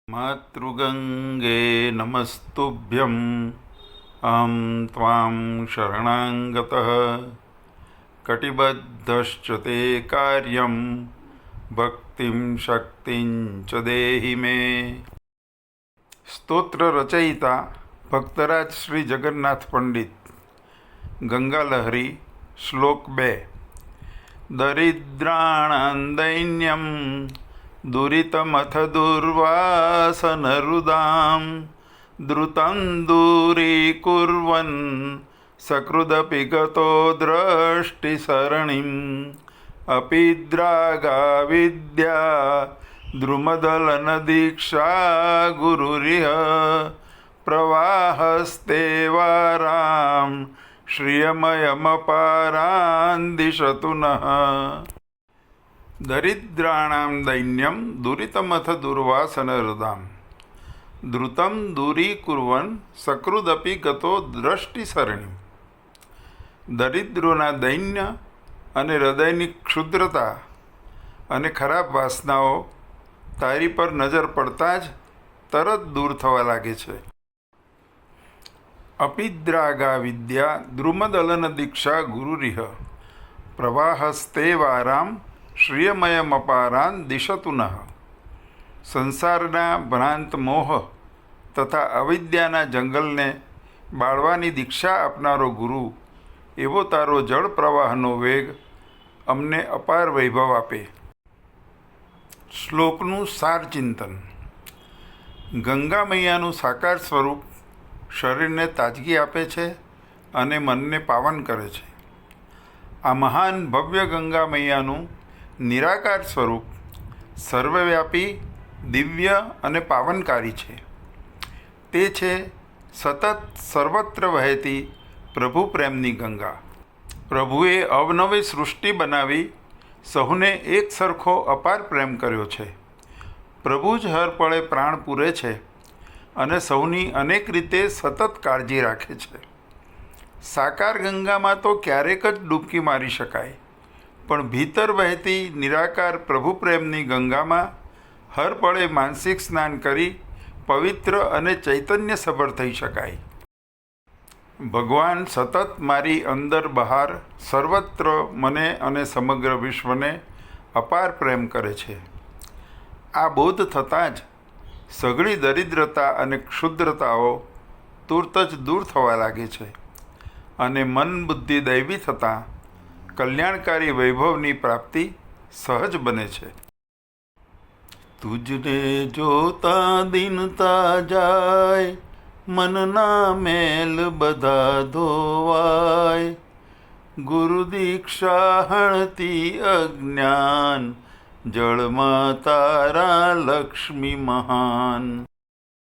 मातृगंगे नमस्तुभ्यं अहं त्वां शरणागतः कटिबद्धश्च ते कार्यं भक्तिं शक्तिं च देहि मे। स्तोत्र रचयिता भक्तराज श्री जगन्नाथ पंडित। गंगा लहरी। श्लोक 2। दरिद्राणां दैन्यं दुरितमथ दुर्वासनरुदां द्रुतं दूरीकुर्वन् सकृदपि गतो दृष्टिसरणिम् अपीद्रागा विद्या द्रुमदलनदीक्षा गुरुरिह प्रवाहस्ते वारां श्रियमयमपारान् दिशतु नः। दरिद्राणां दैन्यं दुरितमथ दुर्वासनरुदां द्रुतं दूरीकुर्वन् सकृदपि गतो दृष्टिसरणिम्। દરિદ્રોના દૈન્ય અને હૃદયની ક્ષુદ્રતા અને ખરાબ વાસનાઓ તારી પર નજર પડતા જ તરત દૂર થવા લાગે છે. અપિદ્રાગા વિદ્યા દ્રુમદલન દીક્ષા ગુરુરિહ પ્રવાહસ્તે વારામ શ્રિયમયમપારાન દિશતુ નઃ. સંસારના ભ્રાંત મોહ તથા અવિદ્યાના જંગલને બાળવાની દીક્ષા આપનારો ગુરુ એવો તારો જળ પ્રવાહનો વેગ અમને અપાર વૈભવ આપે. શ્લોકનું સાર ચિંતન. ગંગા મૈયાનું સાકાર સ્વરૂપ શરીરને તાજગી આપે છે અને મનને પાવન કરે છે. આ મહાન ભવ્ય ગંગા મૈયાનું નિરાકાર સ્વરૂપ સર્વવ્યાપી, દિવ્ય અને પાવનકારી છે. તે છે સતત સર્વત્ર વહેતી પ્રભુ પ્રેમની ગંગા. પ્રભુએ અવનવી સૃષ્ટિ બનાવી સહુને એક સરખો અપાર પ્રેમ કર્યો છે. પ્રભુ જ હર પળે પ્રાણ પૂરે છે અને સૌની અનેક રીતે સતત કાળજી રાખે છે. સાકાર ગંગામાં તો ક્યારેક જ ડૂબકી મારી શકાય, પણ ભીતર વહેતી નિરાકાર પ્રભુ પ્રેમની ગંગામાં હર પળે માનસિક સ્નાન કરી પવિત્ર અને ચૈતન્યસભર થઈ શકાય. ભગવાન સતત મારી અંદર બહાર સર્વત્ર મને અને સમગ્ર વિશ્વને અપાર પ્રેમ કરે છે. આ બોધ થતાં જ સઘળી દરિદ્રતા અને ક્ષુદ્રતાઓ તુરત જ દૂર થવા લાગે છે અને મન બુદ્ધિ દૈવી થતાં કલ્યાણકારી વૈભવની પ્રાપ્તિ સહજ બને છે. તુજને જોતા દિનતા જાય, મનના મેલ બધા ધોવાય, ગુરુ દીક્ષા હણતી અજ્ઞાન, જળમાં તારા લક્ષ્મી મહાન.